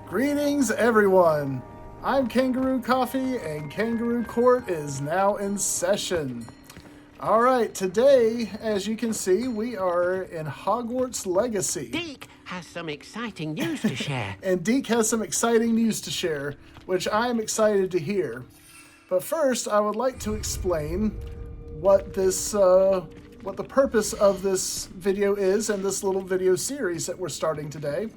Greetings, everyone. I'm Kangaroo Coffee, and Kangaroo Court is now in session. All right, today, as you can see, we are in Hogwarts Legacy. Deke has some exciting news to share. And Deke has some exciting news to share, which I am excited to hear. But first, I would like to explain what the purpose of this video is and this little video series that we're starting today,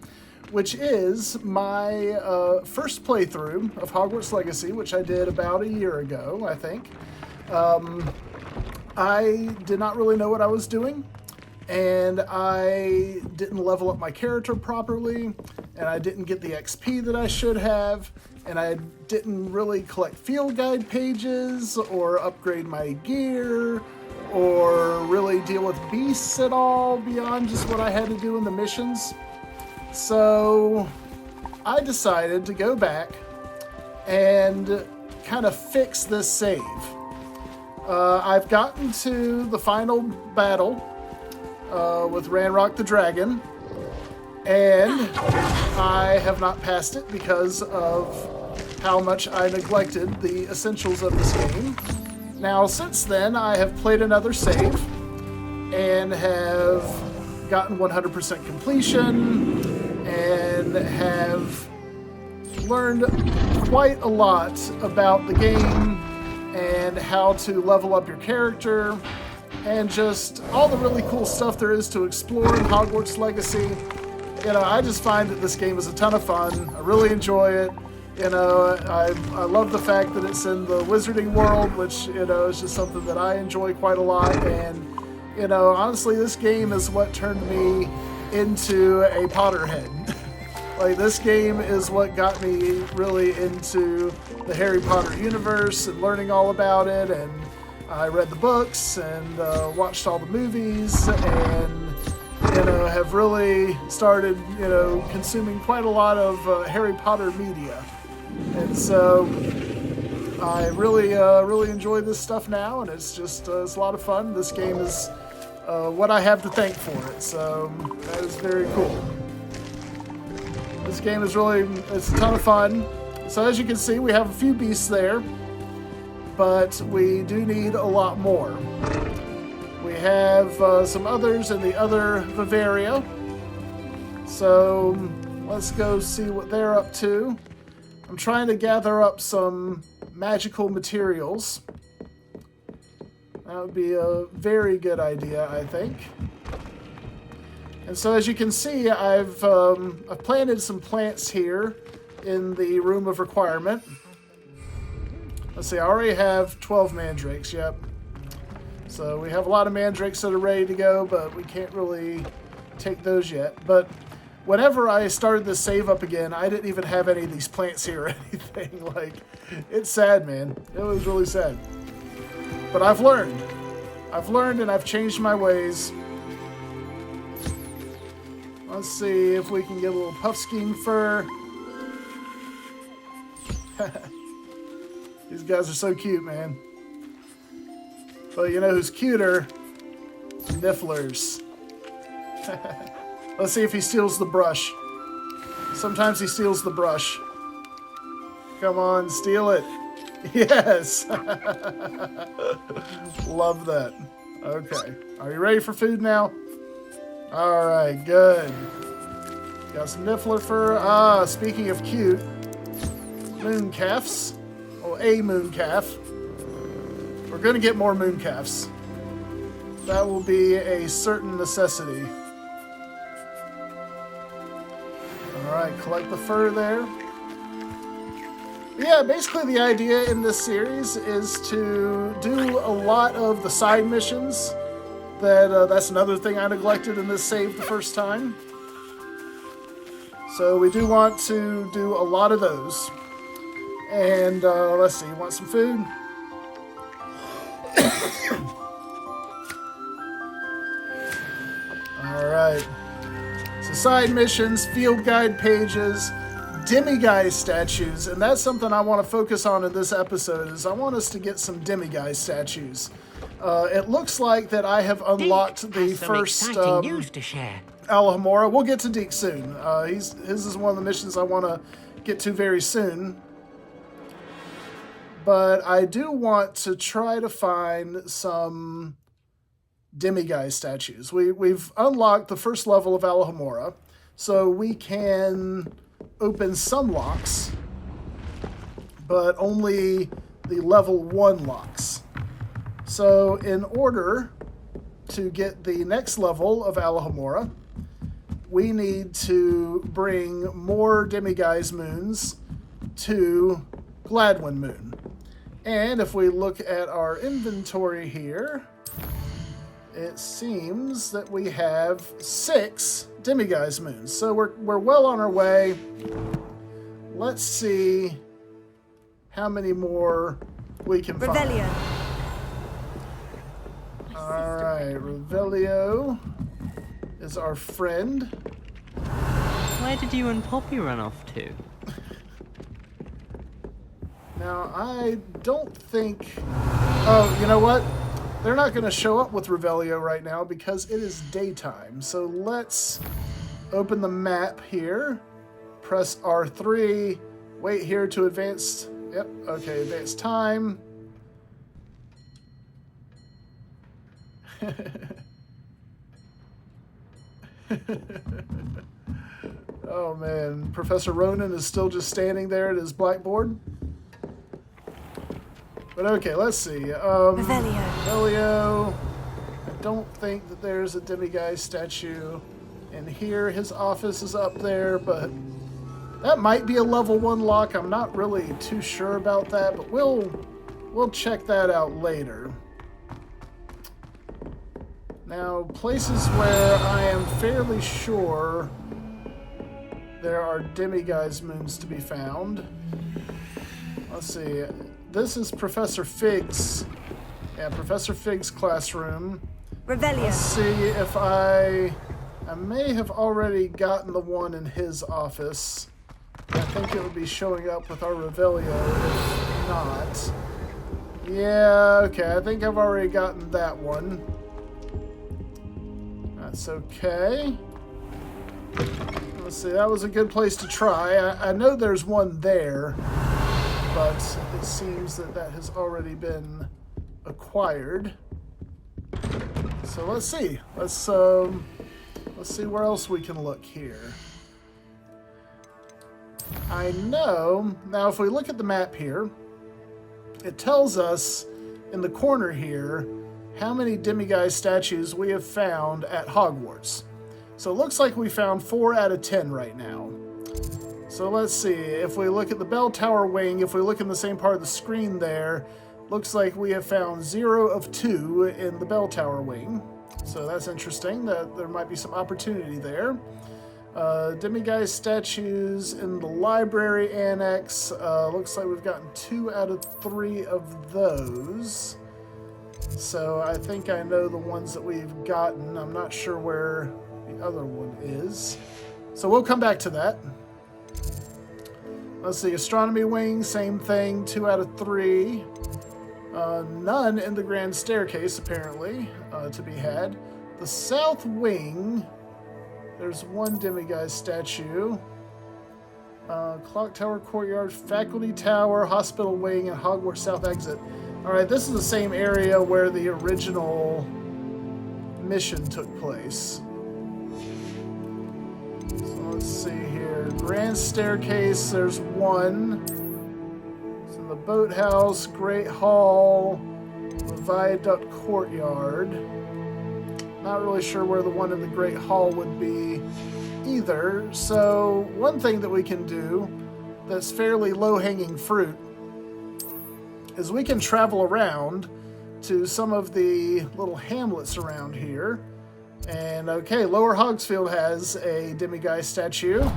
which is my first playthrough of Hogwarts Legacy, which I did about a year ago, I think. I did not really know what I was doing, and I didn't level up my character properly, and I didn't get the XP that I should have, and I didn't really collect field guide pages or upgrade my gear or really deal with beasts at all beyond just what I had to do in the missions. So I decided to go back and kind of fix this save. I've gotten to the final battle with Ranrock the Dragon, and I have not passed it because of how much I neglected the essentials of this game. Now, since then, I have played another save and have gotten 100% completion and have learned quite a lot about the game and how to level up your character and just all the really cool stuff there is to explore in Hogwarts Legacy. You know, I just find that this game is a ton of fun. I really enjoy it. You know, I love the fact that it's in the wizarding world, which, you know, is just something that I enjoy quite a lot. And, you know, honestly, this game is what turned me into a Potterhead. Like, this game is what got me really into the Harry Potter universe and learning all about it. And I read the books and watched all the movies and, you know, have really started, you know, consuming quite a lot of Harry Potter media. And so I really enjoy this stuff now, and it's just it's a lot of fun. This game is what I have to thank for it, so that is very cool. This game is it's a ton of fun. So as you can see, we have a few beasts there, but we do need a lot more. We have some others in the other Bavaria, so let's go see what they're up to. I'm trying to gather up some magical materials. That would be a very good idea, I think. And so as you can see, I've planted some plants here in the room of requirement. Let's see, I already have 12 mandrakes, yep. So we have a lot of mandrakes that are ready to go, but we can't really take those yet. But whenever I started this save up again, I didn't even have any of these plants here or anything. Like, it's sad, man. It was really sad. But I've learned. I've learned and I've changed my ways. Let's see if we can get a little puffskein fur. These guys are so cute, man. But you know who's cuter? Nifflers. Let's see if he steals the brush. Sometimes he steals the brush. Come on, steal it. Yes! Love that. Okay. Are you ready for food now? Alright, good. Got some Niffler fur. Speaking of cute, moon calves. Oh, a moon calf. We're going to get more moon calves. That will be a certain necessity. Alright, collect the fur there. But yeah, basically the idea in this series is to do a lot of the side missions. That's another thing I neglected in this save the first time. So we do want to do a lot of those. And let's see, you want some food? Alright. So side missions, field guide pages, demiguise statues, and that's something I want to focus on in this episode, is I want us to get some demiguise statues. It looks like that I have unlocked Deke the has some first exciting news to share. Alohomora. We'll get to Deke soon. His is one of the missions I want to get to very soon. But I do want to try to find some demiguise statues. We've unlocked the first level of Alohomora, so we can open some locks, but only the level 1 locks. So in order to get the next level of Alohomora, we need to bring more demiguise moons to Gladwin Moon. And if we look at our inventory here, it seems that we have 6 demiguise moons. So we're well on our way. Let's see how many more we can find. Revelio. All right, Revelio is our friend. Where did you and Poppy run off to? Now, I don't think... Oh, you know what? They're not going to show up with Revelio right now because it is daytime. So let's open the map here. Press R3. Wait here to advance... Yep, okay, advance time. Oh man, Professor Ronan is still just standing there at his blackboard. But okay, let's see. Revelio. I don't think that there's a demiguise statue in here. His office is up there, but that might be a level 1 lock. I'm not really too sure about that, but we'll check that out later. Now, places where I am fairly sure there are demiguise moons to be found. Let's see. This is Professor Fig's. Yeah, Professor Fig's classroom. Revelio. Let's see if I may have already gotten the one in his office. I think it would be showing up with our Revelio if not. Yeah, okay. I think I've already gotten that one. That's okay. Let's see, that was a good place to try. I know there's one there, but it seems that has already been acquired. So let's see. Let's see where else we can look here. I know, now if we look at the map here, it tells us in the corner here how many demiguise statues we have found at Hogwarts. So it looks like we found 4 out of 10 right now. So let's see, if we look at the bell tower wing, if we look in the same part of the screen there, looks like we have found 0 of 2 in the bell tower wing. So that's interesting, that there might be some opportunity there. Demiguise statues in the library annex, looks like we've gotten 2 out of 3 of those. So I think I know the ones that we've gotten. I'm not sure where the other one is. So we'll come back to that. Let's see, astronomy wing, same thing, 2 out of 3. None in the grand staircase, apparently, to be had. The south wing, there's 1 demiguise statue. Clock tower, courtyard, faculty tower, hospital wing, and Hogwarts south exit. Alright, this is the same area where the original mission took place. So let's see here. Grand staircase, there's 1. It's in the boathouse, Great Hall, the viaduct courtyard. Not really sure where the one in the Great Hall would be either. So one thing that we can do that's fairly low-hanging fruit is we can travel around to some of the little hamlets around here. And okay, Lower Hogsfield has a demiguise statue,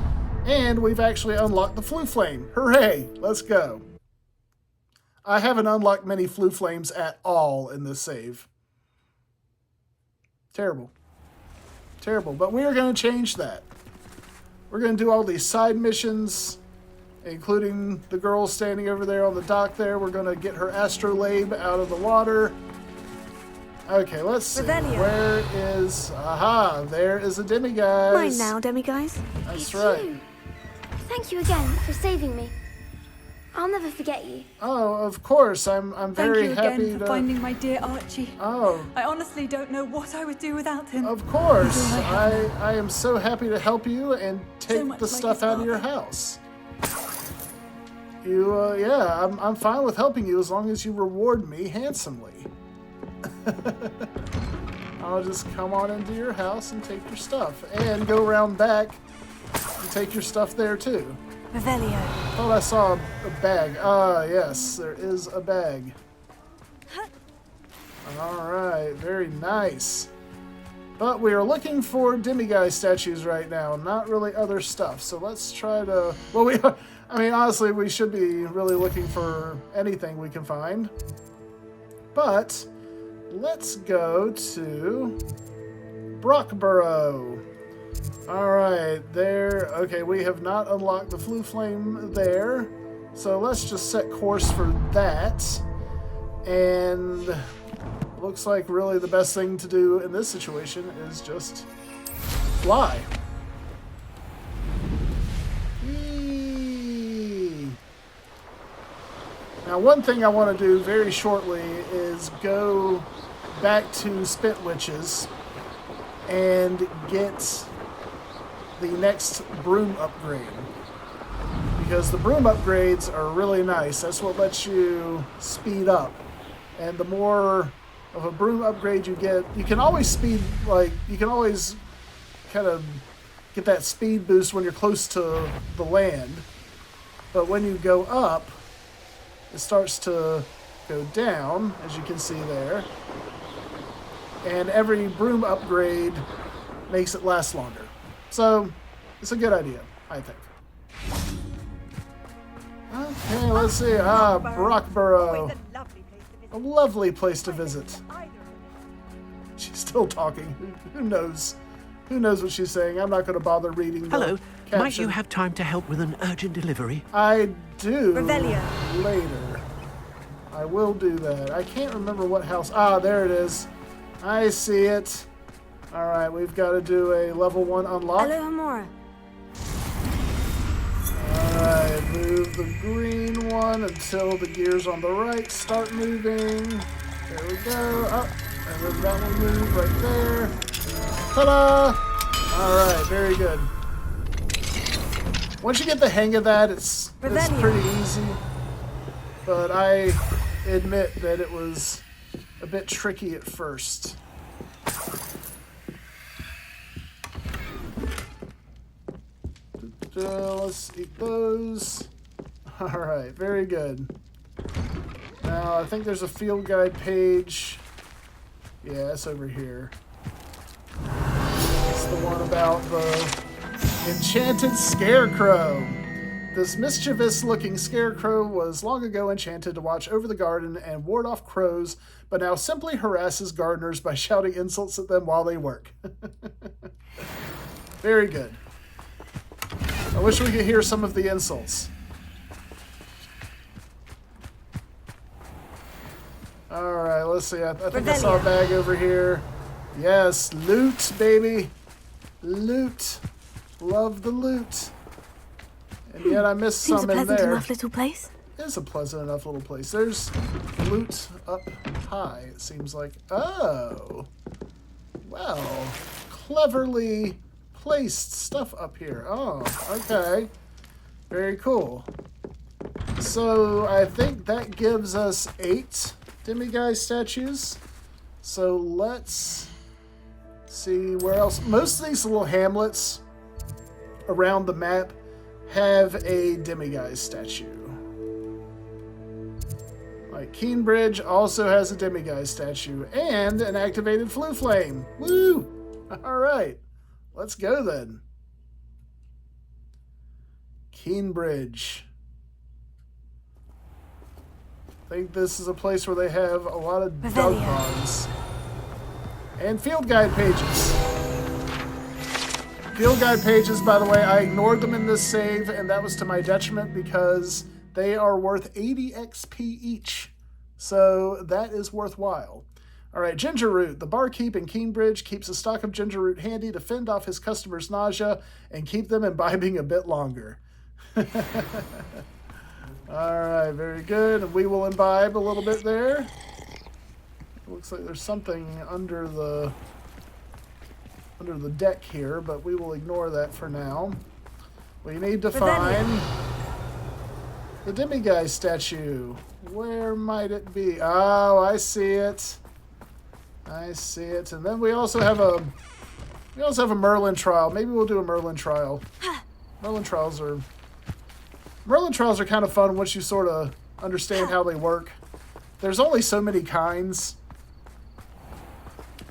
and we've actually unlocked the Flue Flame. Hooray! Let's go. I haven't unlocked many Flue Flames at all in this save. Terrible. Terrible. But we are going to change that. We're going to do all these side missions, including the girl standing over there on the dock there. We're going to get her astrolabe out of the water. Okay, let's see. Revelio. Where is... Aha, there is a demiguise. Mine now, demiguise. That's It's right. you. Thank you again for saving me. I'll never forget you. Oh, of course. I'm Thank very you happy again for to... finding my dear Archie. Oh, I honestly don't know what I would do without him. of course. He's all I have I am so happy to help you and take much the like stuff his out of your father. house. You, yeah, I'm fine with helping you as long as you reward me handsomely. I'll just come on into your house and take your stuff. And go around back and take your stuff there too. Revelio. Thought I saw a bag. Ah, yes, there is a bag. Alright, very nice. But we are looking for demiguise statues right now, not really other stuff. So let's try to... Well, I mean, honestly, we should be really looking for anything we can find. But let's go to Brockborough. Alright, there. Okay, we have not unlocked the Flue Flame there. So let's just set course for that. And looks like really the best thing to do in this situation is just fly. Whee! Now, one thing I want to do very shortly is go back to Spent Witches and get the next broom upgrade, because the broom upgrades are really nice. That's what lets you speed up, and the more of a broom upgrade you get, you can always speed, like, you can always kind of get that speed boost when you're close to the land, but when you go up, it starts to go down, as you can see there, and every broom upgrade makes it last longer. So, it's a good idea, I think. Okay, let's see. Ah, Brockborough. A lovely place to visit. She's still talking. Who knows? Who knows what she's saying? I'm not going to bother reading the Hello, caption. might you have time to help with an urgent delivery? I do. Revelio. Later. I will do that. I can't remember what house. Ah, there it is. I see it. All right, we've got to do a level 1 unlock. Alohomora. All right, move the green one until the gears on the right start moving. There we go. Up, and then that will move right there. Ta-da! All right, very good. Once you get the hang of that, it's pretty easy. But I admit that it was a bit tricky at first. Let's eat those. Alright, very good. Now, I think there's a field guide page. Yeah, it's over here. It's the one about the enchanted scarecrow. This mischievous-looking scarecrow was long ago enchanted to watch over the garden and ward off crows, but now simply harasses gardeners by shouting insults at them while they work. Very good. I wish we could hear some of the insults. Alright, let's see. I think I saw a bag over here. Yes, loot, baby. Loot. Love the loot. And yet I missed Seems some a in pleasant there. enough little place. It's a pleasant enough little place. There's loot up high, it seems like. Oh. Well, cleverly placed stuff up here. Oh, okay. Very cool. So I think that gives us 8 demiguise statues. So let's see where else. Most of these little hamlets around the map have a demiguise statue. Like Keenbridge also has a demiguise statue and an activated Flue Flame. Woo! Alright. Let's go then. Keenbridge. I think this is a place where they have a lot of dog bones. And field guide pages. Field guide pages, by the way, I ignored them in this save, and that was to my detriment because they are worth 80 XP each. So that is worthwhile. All right, ginger root. The barkeep in Keenbridge keeps a stock of ginger root handy to fend off his customers' nausea and keep them imbibing a bit longer. All right, very good. And we will imbibe a little bit there. It looks like there's something under the deck here, but we will ignore that for now. We need to find the demiguise statue. Where might it be? Oh, I see it. I see it. And then we also have a Merlin trial. Maybe we'll do a Merlin trial. Merlin trials are kind of fun once you sort of understand how they work. There's only so many kinds.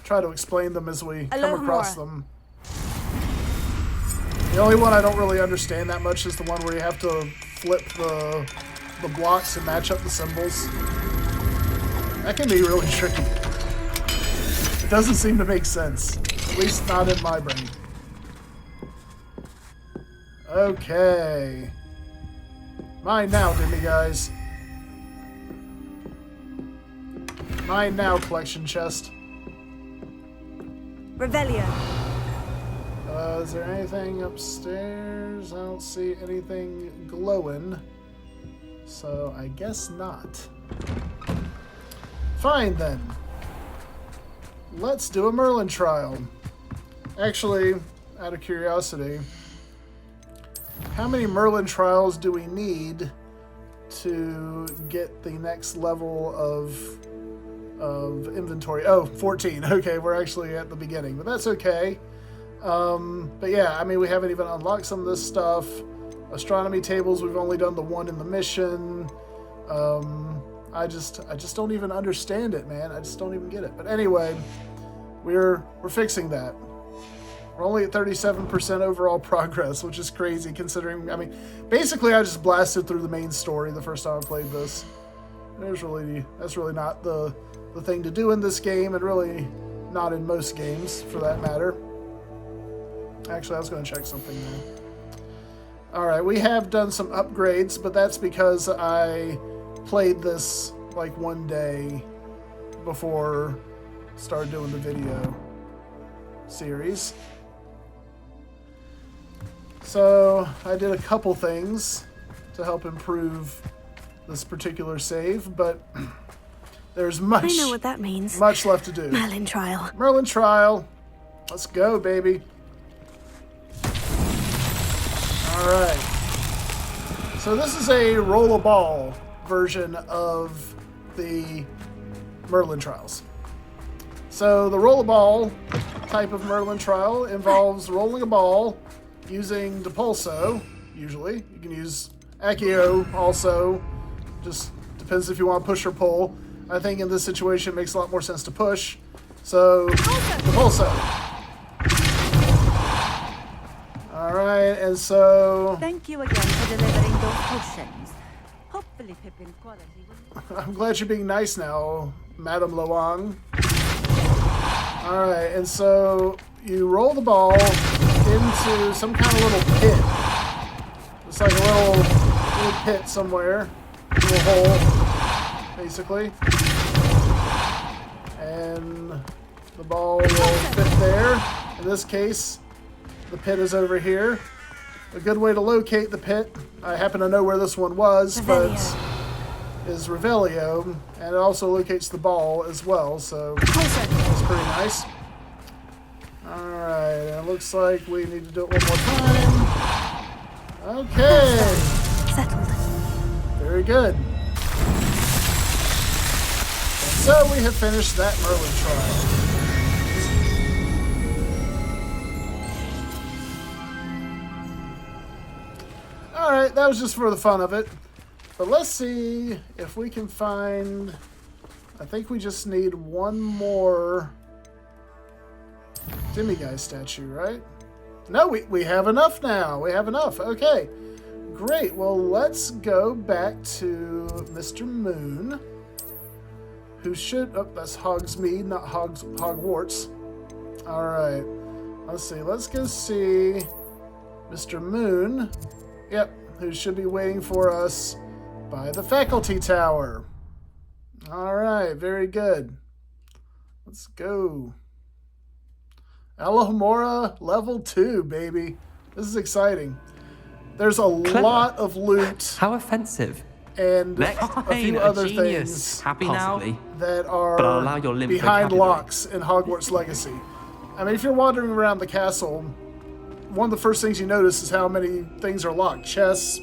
Try to explain them as we come across them. The only one I don't really understand that much is the one where you have to flip the blocks and match up the symbols. That can be really tricky. It doesn't seem to make sense. At least not in my brain. Okay. Mine now, demiguise. Mine now, collection chest. Revelio. Is there anything upstairs? I don't see anything glowing. So I guess not. Fine then. Let's do a Merlin trial. Actually, out of curiosity, how many Merlin trials do we need to get the next level of inventory? Oh, 14. Okay, we're actually at the beginning, but that's okay. But yeah, I mean, we haven't even unlocked some of this stuff. Astronomy tables, we've only done the one in the mission. I just don't even understand it, man. I just don't even get it. But anyway, we're fixing that. We're only at 37% overall progress, which is crazy considering, I mean, basically I just blasted through the main story the first time I played this. That's really not the thing to do in this game, and really not in most games for that matter. Actually, I was going to check something now. Alright, we have done some upgrades, but that's because I played this like one day before I started doing the video series. So I did a couple things to help improve this particular save, but there's much. I know what that means. Much left to do. Merlin trial. Merlin trial. Let's go, baby. Alright. So this is a roll a ball version of the Merlin trials. So the roll a ball type of Merlin trial involves rolling a ball using Depulso, usually. You can use Accio also. Just depends if you want to push or pull. I think in this situation it makes a lot more sense to push. So, Depulso. Alright, and so... Thank you again for delivering those potions. Hopefully Pippin's quality will... I'm glad you're being nice now, Madame Loang. Alright, and so you roll the ball into some kind of little pit. It's like a little pit somewhere. A little hole, basically. And the ball will fit there. In this case, the pit is over here. A good way to locate the pit, I happen to know where this one was, but is Revelio, and it also locates the ball as well, so that's pretty nice. Alright, and it looks like we need to do it one more time. Okay. Settled. Very good. And so we have finished that Merlin trial. Alright, that was just for the fun of it. But let's see if we can find... I think we just need one more demiguise statue, right? No, we have enough now. We have enough. Okay. Great. Well, let's go back to Mr. Moon, who should... Oh, that's Hogsmeade, not Hogwarts. Alright. Let's see. Let's go see Mr. Moon. Yep, who should be waiting for us by the faculty tower. Alright, very good. Let's go. Alohomora Level 2, baby. This is exciting. There's a lot of loot How offensive. and Next, a few other things Happy Possibly. that But I'll allow are your limp behind vocabulary. locks in Hogwarts Legacy. I mean, if you're wandering around the castle, one of the first things you notice is how many things are locked. Chests,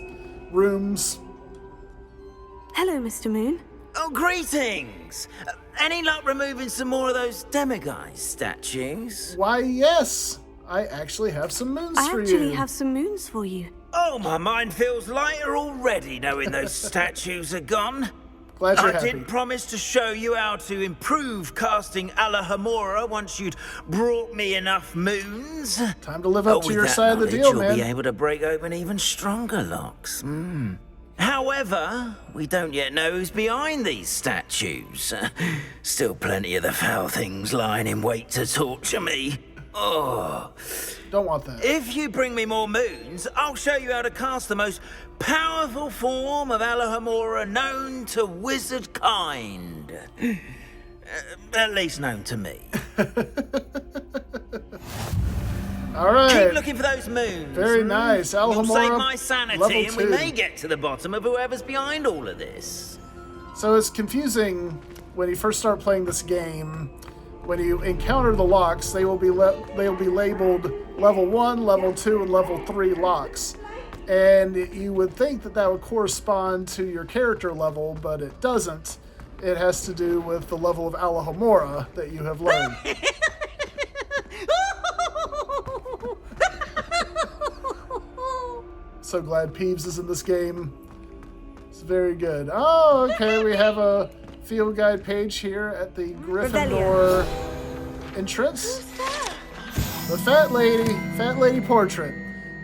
rooms. Hello, Mr. Moon. Oh, greetings! Any luck removing some more of those demiguise statues? Why, yes, I actually have some moons I for actually you. have some moons for you. Oh, my mind feels lighter already knowing those statues are gone. Glad you're I happy. did promise to show you how to improve casting Alohomora once you'd brought me enough moons. Time to live up to with your that side of the knowledge, deal, you'll man. be able to break open even stronger locks. However, we don't yet know who's behind these statues. Still plenty of the foul things lying in wait to torture me. Oh. Don't want that. If you bring me more moons, I'll show you how to cast the most powerful form of Alohomora known to wizard kind. At least known to me. All right. Keep looking for those moons. Very nice. You'll Alohomora save my sanity, Level and we 2. may get to the bottom of whoever's behind all of this. So it's confusing when you first start playing this game. When you encounter the locks, they will be labeled level 1, level 2, and level 3 locks. And you would think that that would correspond to your character level, but it doesn't. It has to do with the level of Alohomora that you have learned. So glad Peeves is in this game. It's very good. Oh, okay. We have a field guide page here at the Gryffindor entrance. The Fat Lady portrait.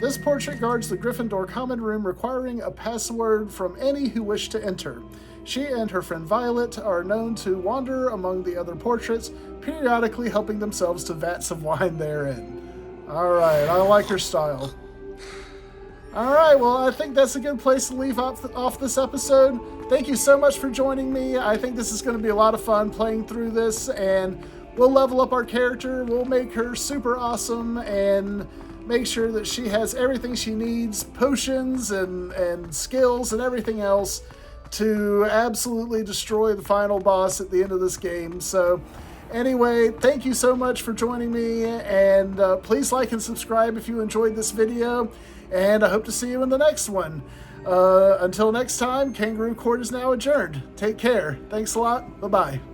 This portrait guards the Gryffindor common room, requiring a password from any who wish to enter. She and her friend Violet are known to wander among the other portraits, periodically helping themselves to vats of wine therein. All right, I like her style. All right, well, I think that's a good place to leave off this episode. Thank you so much for joining me. I think this is going to be a lot of fun playing through this, and we'll level up our character. We'll make her super awesome and make sure that she has everything she needs, potions and skills and everything else to absolutely destroy the final boss at the end of this game. So anyway, thank you so much for joining me, and please like and subscribe if you enjoyed this video. And I hope to see you in the next one. Until next time, Kangaroo Court is now adjourned. Take care. Thanks a lot. Bye-bye.